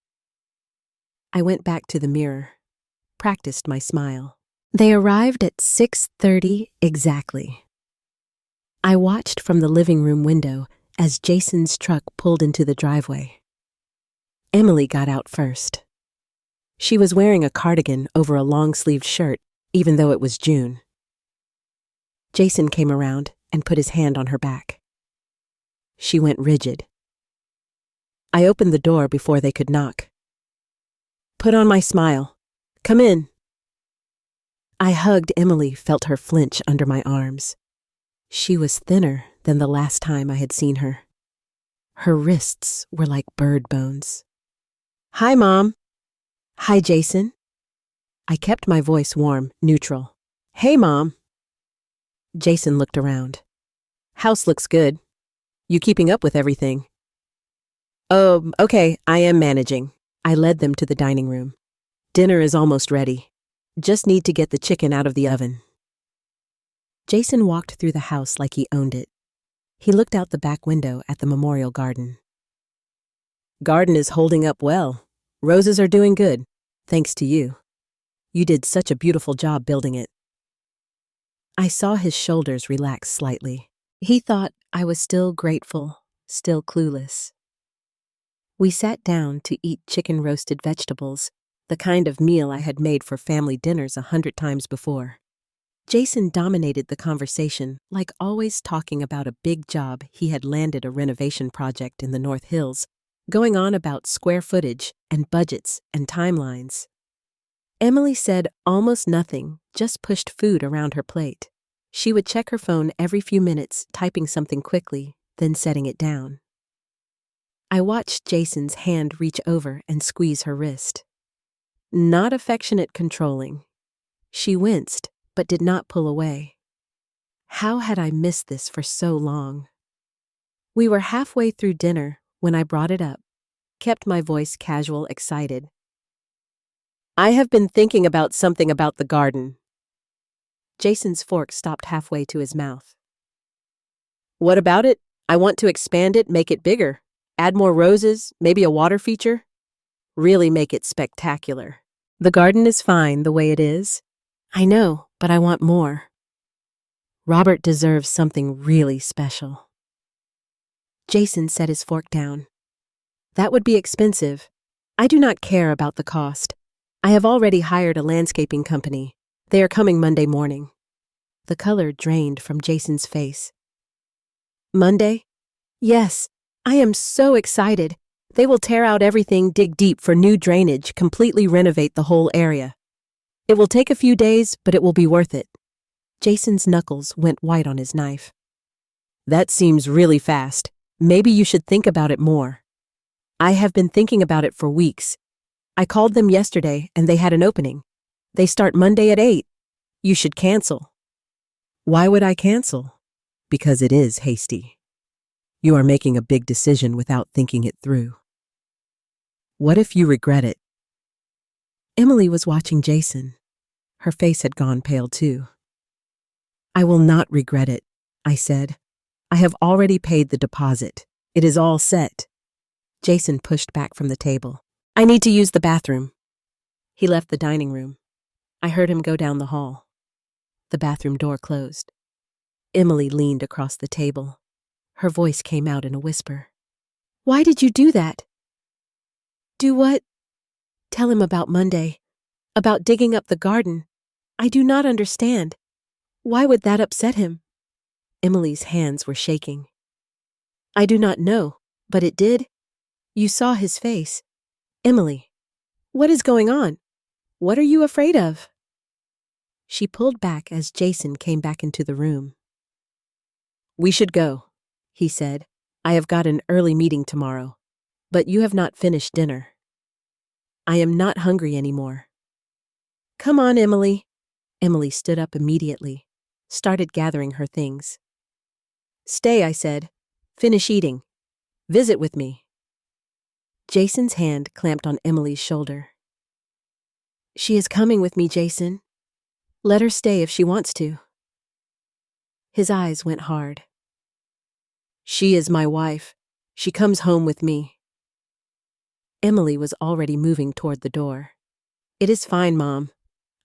I went back to the mirror, practiced my smile. They arrived at 6:30 exactly. I watched from the living room window as Jason's truck pulled into the driveway. Emily got out first. She was wearing a cardigan over a long-sleeved shirt, even though it was June. Jason came around and put his hand on her back. She went rigid. I opened the door before they could knock. "Put on my smile. Come in." I hugged Emily, felt her flinch under my arms. She was thinner than the last time I had seen her. Her wrists were like bird bones. "Hi, Mom." "Hi, Jason." I kept my voice warm, neutral. "Hey, Mom." Jason looked around. "House looks good. You keeping up with everything?" "Oh, okay, I am managing." I led them to the dining room. "Dinner is almost ready. Just need to get the chicken out of the oven." Jason walked through the house like he owned it. He looked out the back window at the memorial garden. "Garden is holding up well. Roses are doing good, thanks to you. You did such a beautiful job building it." I saw his shoulders relax slightly. He thought I was still grateful, still clueless. We sat down to eat chicken roasted vegetables, the kind of meal I had made for family dinners 100 times before. Jason dominated the conversation, like always talking about a big job he had landed, a renovation project in the North Hills, going on about square footage and budgets and timelines. Emily said almost nothing, just pushed food around her plate. She would check her phone every few minutes, typing something quickly, then setting it down. I watched Jason's hand reach over and squeeze her wrist. Not affectionate, controlling. She winced, but did not pull away. How had I missed this for so long? We were halfway through dinner when I brought it up, kept my voice casual, excited. I have been thinking about something about the garden. Jason's fork stopped halfway to his mouth. What about it? I want to expand it, make it bigger. Add more roses, maybe a water feature. Really make it spectacular. The garden is fine the way it is. I know, but I want more. Robert deserves something really special. Jason set his fork down. That would be expensive. I do not care about the cost. I have already hired a landscaping company. They are coming Monday morning. The color drained from Jason's face. Monday? Yes, I am so excited. They will tear out everything, dig deep for new drainage, completely renovate the whole area. It will take a few days, but it will be worth it. Jason's knuckles went white on his knife. That seems really fast. Maybe you should think about it more. I have been thinking about it for weeks. I called them yesterday and they had an opening. They start Monday at 8. You should cancel. Why would I cancel? Because it is hasty. You are making a big decision without thinking it through. What if you regret it? Emily was watching Jason. Her face had gone pale too. I will not regret it, I said. I have already paid the deposit. It is all set. Jason pushed back from the table. I need to use the bathroom. He left the dining room. I heard him go down the hall. The bathroom door closed. Emily leaned across the table. Her voice came out in a whisper. Why did you do that? Do what? Tell him about Monday. About digging up the garden. I do not understand. Why would that upset him? Emily's hands were shaking. I do not know, but it did. You saw his face. Emily, what is going on? What are you afraid of? She pulled back as Jason came back into the room. We should go, he said. I have got an early meeting tomorrow, but you have not finished dinner. I am not hungry anymore. Come on, Emily. Emily stood up immediately, started gathering her things. Stay, I said. Finish eating. Visit with me. Jason's hand clamped on Emily's shoulder. She is coming with me, Jason. Let her stay if she wants to. His eyes went hard. She is my wife. She comes home with me. Emily was already moving toward the door. It is fine, Mom.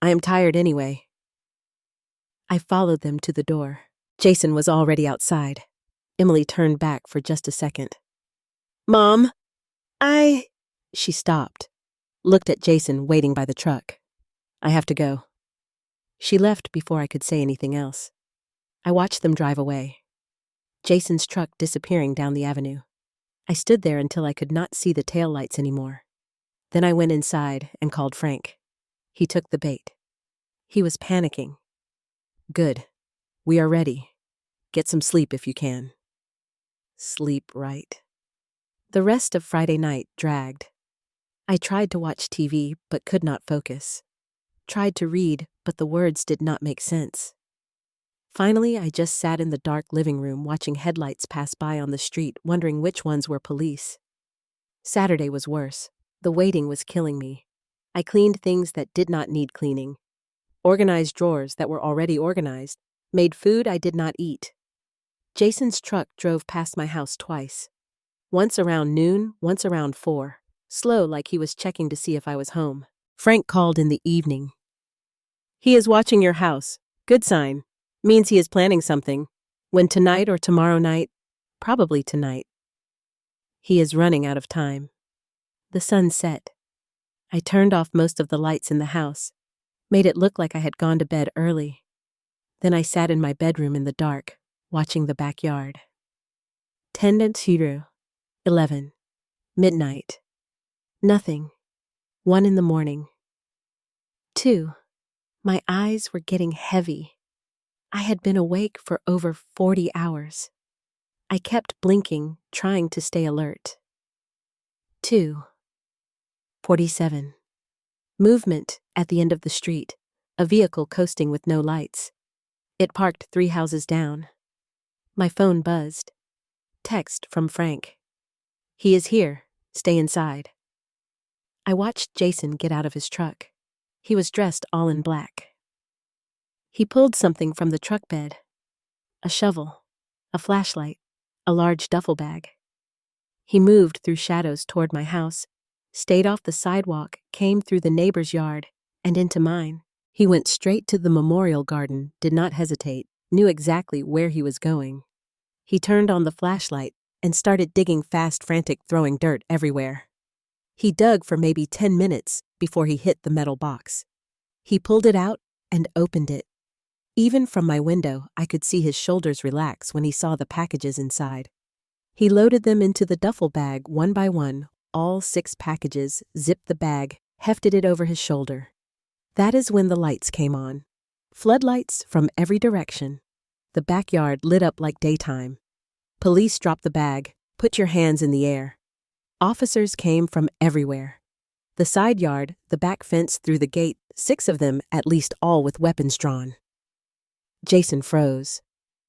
I am tired anyway. I followed them to the door. Jason was already outside. Emily turned back for just a second. Mom, She stopped, looked at Jason waiting by the truck. I have to go. She left before I could say anything else. I watched them drive away. Jason's truck disappearing down the avenue. I stood there until I could not see the taillights anymore. Then I went inside and called Frank. He took the bait. He was panicking. Good. We are ready. Get some sleep if you can. Sleep, right. The rest of Friday night dragged. I tried to watch TV, but could not focus. Tried to read, but the words did not make sense. Finally, I just sat in the dark living room watching headlights pass by on the street, wondering which ones were police. Saturday was worse. The waiting was killing me. I cleaned things that did not need cleaning. Organized drawers that were already organized. Made food I did not eat. Jason's truck drove past my house twice. Once around noon, once around 4. Slow, like he was checking to see if I was home. Frank called in the evening. He is watching your house. Good sign. Means he is planning something. When tonight or tomorrow night? Probably tonight. He is running out of time. The sun set. I turned off most of the lights in the house. Made it look like I had gone to bed early. Then I sat in my bedroom in the dark, watching the backyard. 10:00, 11. Midnight. Nothing. 1 in the morning. 2. My eyes were getting heavy. I had been awake for over 40 hours. I kept blinking, trying to stay alert. 2:47. Movement at the end of the street. A vehicle coasting with no lights. It parked 3 houses down. My phone buzzed. Text from Frank. He is here. Stay inside. I watched Jason get out of his truck. He was dressed all in black. He pulled something from the truck bed. A shovel, a flashlight, a large duffel bag. He moved through shadows toward my house, stayed off the sidewalk, came through the neighbor's yard, and into mine. He went straight to the memorial garden, did not hesitate, knew exactly where he was going. He turned on the flashlight and started digging fast, frantic, throwing dirt everywhere. He dug for maybe 10 minutes before he hit the metal box. He pulled it out and opened it. Even from my window, I could see his shoulders relax when he saw the packages inside. He loaded them into the duffel bag one by one, all 6 packages, zipped the bag, hefted it over his shoulder. That is when the lights came on. Floodlights from every direction. The backyard lit up like daytime. Police dropped the bag. Put your hands in the air. Officers came from everywhere. The side yard, the back fence, through the gate, 6 of them, at least, all with weapons drawn. Jason froze.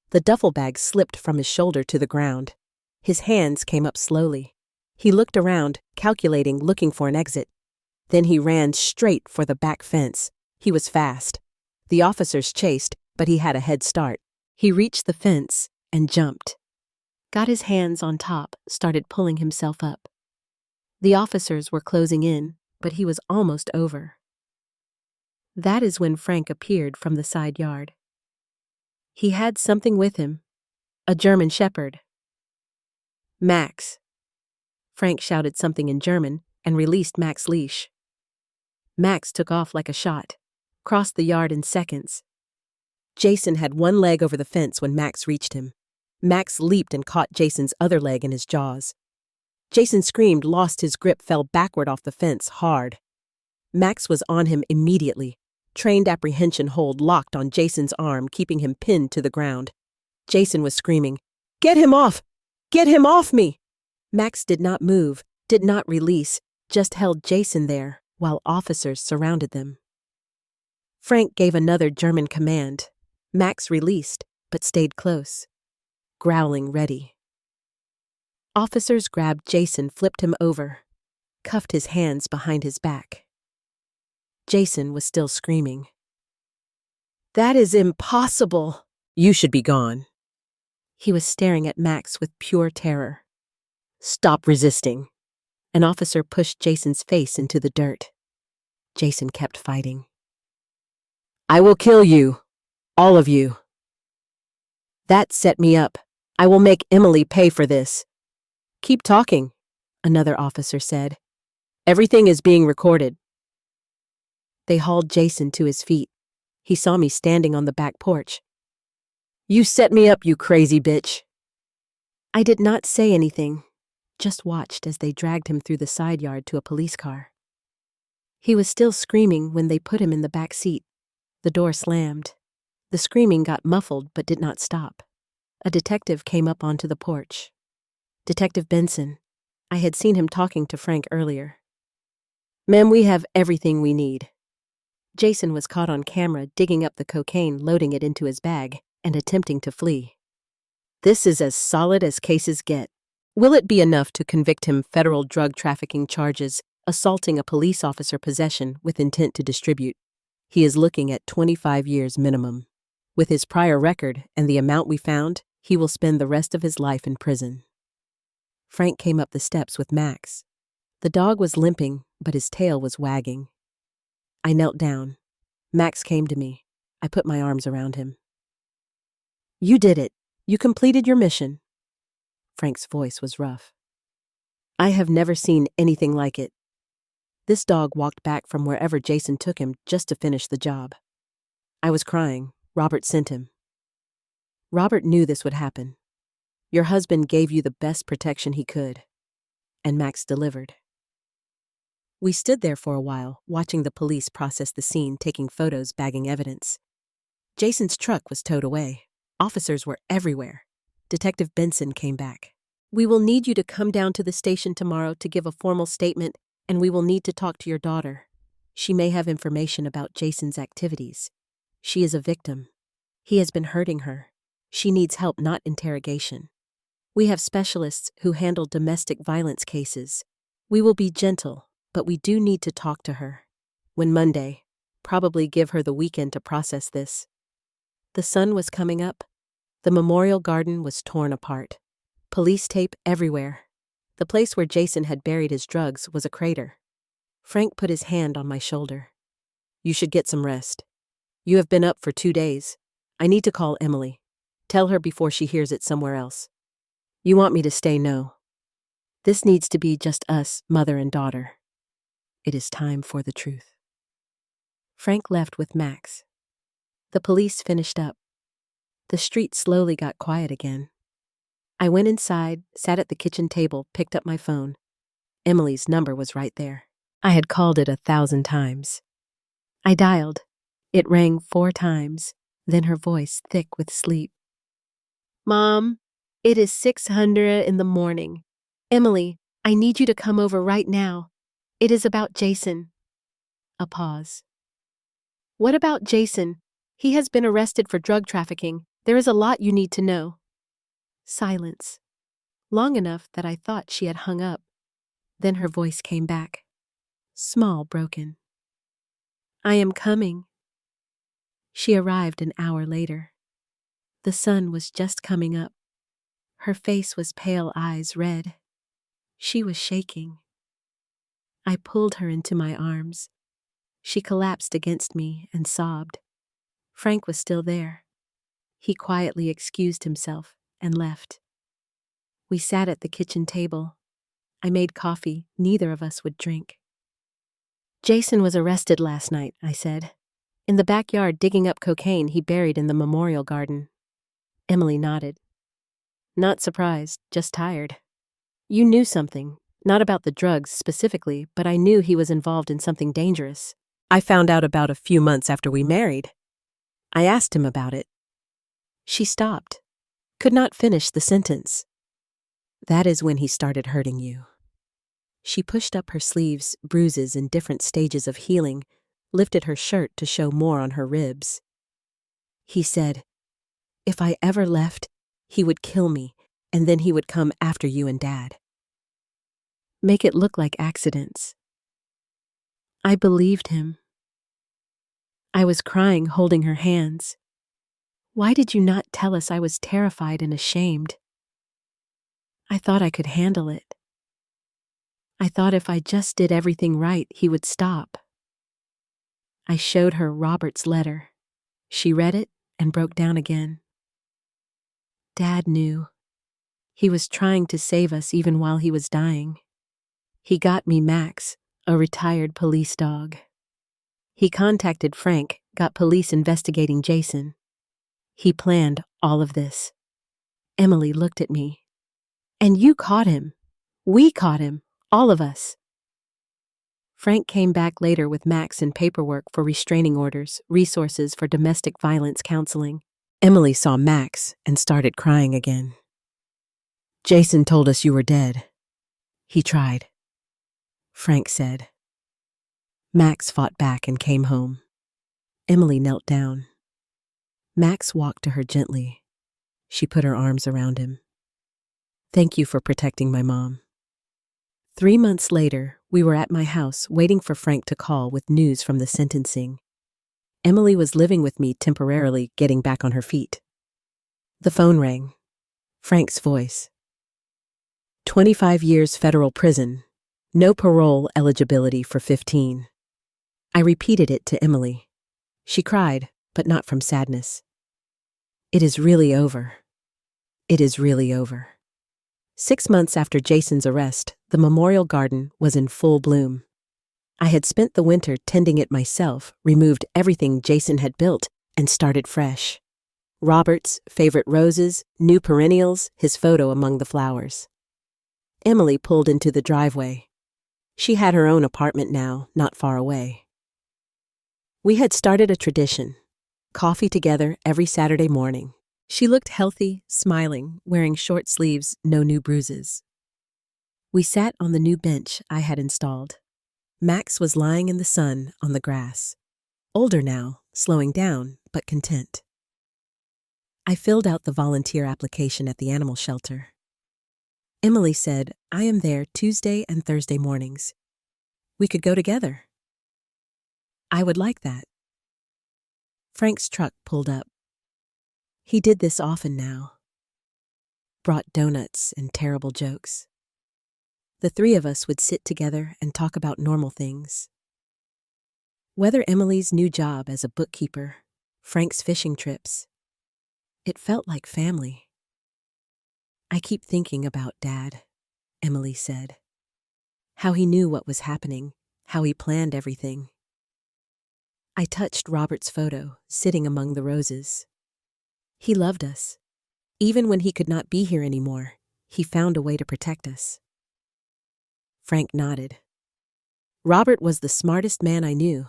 The duffel bag slipped from his shoulder to the ground. His hands came up slowly. He looked around, calculating, looking for an exit. Then he ran straight for the back fence. He was fast. The officers chased, but he had a head start. He reached the fence and jumped. Got his hands on top, started pulling himself up. The officers were closing in, but he was almost over. That is when Frank appeared from the side yard. He had something with him, a German shepherd. Max. Frank shouted something in German and released Max's leash. Max took off like a shot, crossed the yard in seconds. Jason had one leg over the fence when Max reached him. Max leaped and caught Jason's other leg in his jaws. Jason screamed, lost his grip, fell backward off the fence hard. Max was on him immediately. Trained apprehension hold locked on Jason's arm, keeping him pinned to the ground. Jason was screaming, "Get him off! Get him off me!" Max did not move, did not release, just held Jason there while officers surrounded them. Frank gave another German command. Max released, but stayed close, growling ready. Officers grabbed Jason, flipped him over, cuffed his hands behind his back. Jason was still screaming. "That is impossible. You should be gone." He was staring at Max with pure terror. "Stop resisting." An officer pushed Jason's face into the dirt. Jason kept fighting. "I will kill you. All of you. That set me up. I will make Emily pay for this." "Keep talking," another officer said. "Everything is being recorded." They hauled Jason to his feet. He saw me standing on the back porch. "You set me up, you crazy bitch." I did not say anything, just watched as they dragged him through the side yard to a police car. He was still screaming when they put him in the back seat. The door slammed. The screaming got muffled but did not stop. A detective came up onto the porch. Detective Benson. I had seen him talking to Frank earlier. "Ma'am, we have everything we need." Jason was caught on camera digging up the cocaine, loading it into his bag, and attempting to flee. "This is as solid as cases get. Will it be enough to convict him federal drug trafficking charges, assaulting a police officer, possession with intent to distribute? He is looking at 25 years minimum. With his prior record and the amount we found, he will spend the rest of his life in prison." Frank came up the steps with Max. The dog was limping, but his tail was wagging. I knelt down. Max came to me. I put my arms around him. "You did it. You completed your mission." Frank's voice was rough. "I have never seen anything like it." This dog walked back from wherever Jason took him just to finish the job. I was crying. Robert sent him. "Robert knew this would happen. Your husband gave you the best protection he could." And Max delivered. We stood there for a while, watching the police process the scene, taking photos, bagging evidence. Jason's truck was towed away. Officers were everywhere. Detective Benson came back. We will need you to come down to the station tomorrow to give a formal statement, and we will need to talk to your daughter. She may have information about Jason's activities. She is a victim. He has been hurting her. She needs help, not interrogation. We have specialists who handle domestic violence cases. We will be gentle, but we do need to talk to her. When Monday, probably give her the weekend to process this. The sun was coming up. The memorial garden was torn apart. Police tape everywhere. The place where Jason had buried his drugs was a crater. Frank put his hand on my shoulder. You should get some rest. You have been up for 2 days. I need to call Emily. Tell her before she hears it somewhere else. You want me to stay? No. This needs to be just us, mother and daughter. It is time for the truth. Frank left with Max. The police finished up. The street slowly got quiet again. I went inside, sat at the kitchen table, picked up my phone. Emily's number was right there. I had called it 1,000 times. I dialed. It rang 4 times, then her voice thick with sleep. Mom, it is 600 in the morning. Emily, I need you to come over right now. It is about Jason. A pause. What about Jason? He has been arrested for drug trafficking. There is a lot you need to know. Silence. Long enough that I thought she had hung up. Then her voice came back. Small, broken. I am coming. She arrived an hour later. The sun was just coming up. Her face was pale, eyes red. She was shaking. I pulled her into my arms. She collapsed against me and sobbed. Frank was still there. He quietly excused himself and left. We sat at the kitchen table. I made coffee. Neither of us would drink. Jason was arrested last night, I said. In the backyard digging up cocaine he buried in the memorial garden. Emily nodded. Not surprised, just tired. You knew something, not about the drugs specifically, but I knew he was involved in something dangerous. I found out about a few months after we married. I asked him about it. She stopped, could not finish the sentence. That is when he started hurting you. She pushed up her sleeves, bruises in different stages of healing, lifted her shirt to show more on her ribs. He said, if I ever left, he would kill me, and then he would come after you and Dad. Make it look like accidents. I believed him. I was crying, holding her hands. Why did you not tell us? I was terrified and ashamed. I thought I could handle it. I thought if I just did everything right, he would stop. I showed her Robert's letter. She read it and broke down again. Dad knew. He was trying to save us even while he was dying. He got me Max, a retired police dog. He contacted Frank, got police investigating Jason. He planned all of this. Emily looked at me. And you caught him. We caught him. All of us. Frank came back later with Max and paperwork for restraining orders, resources for domestic violence counseling. Emily saw Max and started crying again. Jason told us you were dead. He tried. Frank said. Max fought back and came home. Emily knelt down. Max walked to her gently. She put her arms around him. Thank you for protecting my mom. 3 months later, we were at my house waiting for Frank to call with news from the sentencing. Emily was living with me temporarily, getting back on her feet. The phone rang. Frank's voice. 25 years federal prison. No parole eligibility for 15. I repeated it to Emily. She cried, but not from sadness. It is really over. It is really over. 6 months after Jason's arrest, the memorial garden was in full bloom. I had spent the winter tending it myself, removed everything Jason had built, and started fresh. Robert's favorite roses, new perennials, his photo among the flowers. Emily pulled into the driveway. She had her own apartment now, not far away. We had started a tradition. Coffee together every Saturday morning. She looked healthy, smiling, wearing short sleeves, no new bruises. We sat on the new bench I had installed. Max was lying in the sun on the grass. Older now, slowing down, but content. I filled out the volunteer application at the animal shelter. Emily said, I am there Tuesday and Thursday mornings. We could go together. I would like that. Frank's truck pulled up. He did this often now. Brought donuts and terrible jokes. The three of us would sit together and talk about normal things. Whether Emily's new job as a bookkeeper, Frank's fishing trips. It felt like family. I keep thinking about Dad, Emily said. How he knew what was happening, how he planned everything. I touched Robert's photo, sitting among the roses. He loved us. Even when he could not be here anymore, he found a way to protect us. Frank nodded. Robert was the smartest man I knew,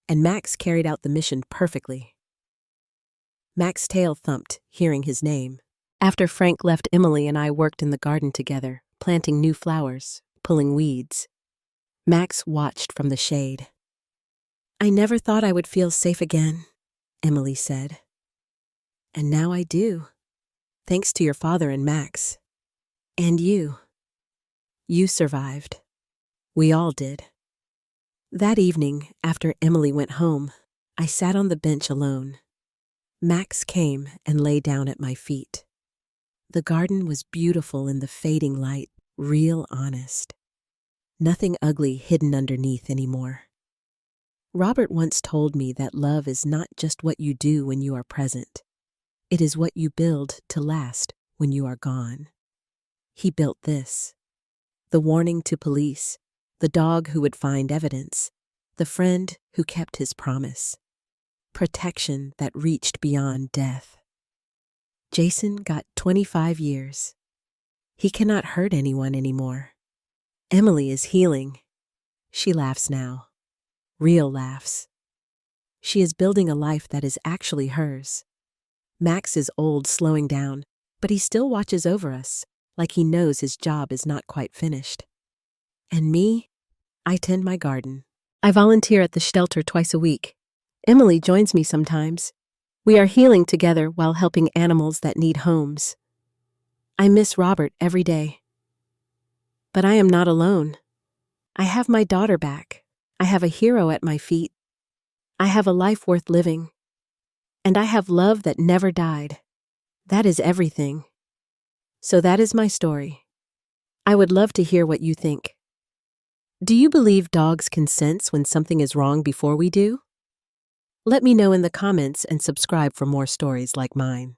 and Max carried out the mission perfectly. Max's tail thumped, hearing his name. After Frank left, Emily and I worked in the garden together, planting new flowers, pulling weeds. Max watched from the shade. I never thought I would feel safe again, Emily said. And now I do, thanks to your father and Max. And you. You survived. We all did. That evening, after Emily went home, I sat on the bench alone. Max came and lay down at my feet. The garden was beautiful in the fading light, real honest. Nothing ugly hidden underneath anymore. Robert once told me that love is not just what you do when you are present. It is what you build to last when you are gone. He built this. The warning to police, the dog who would find evidence, the friend who kept his promise. Protection that reached beyond death. Jason got 25 years. He cannot hurt anyone anymore. Emily is healing. She laughs now. Real laughs. She is building a life that is actually hers. Max is old, slowing down, but he still watches over us, like he knows his job is not quite finished. And me? I tend my garden. I volunteer at the shelter twice a week. Emily joins me sometimes. We are healing together while helping animals that need homes. I miss Robert every day. But I am not alone. I have my daughter back. I have a hero at my feet. I have a life worth living. And I have love that never died. That is everything. So that is my story. I would love to hear what you think. Do you believe dogs can sense when something is wrong before we do? Let me know in the comments and subscribe for more stories like mine.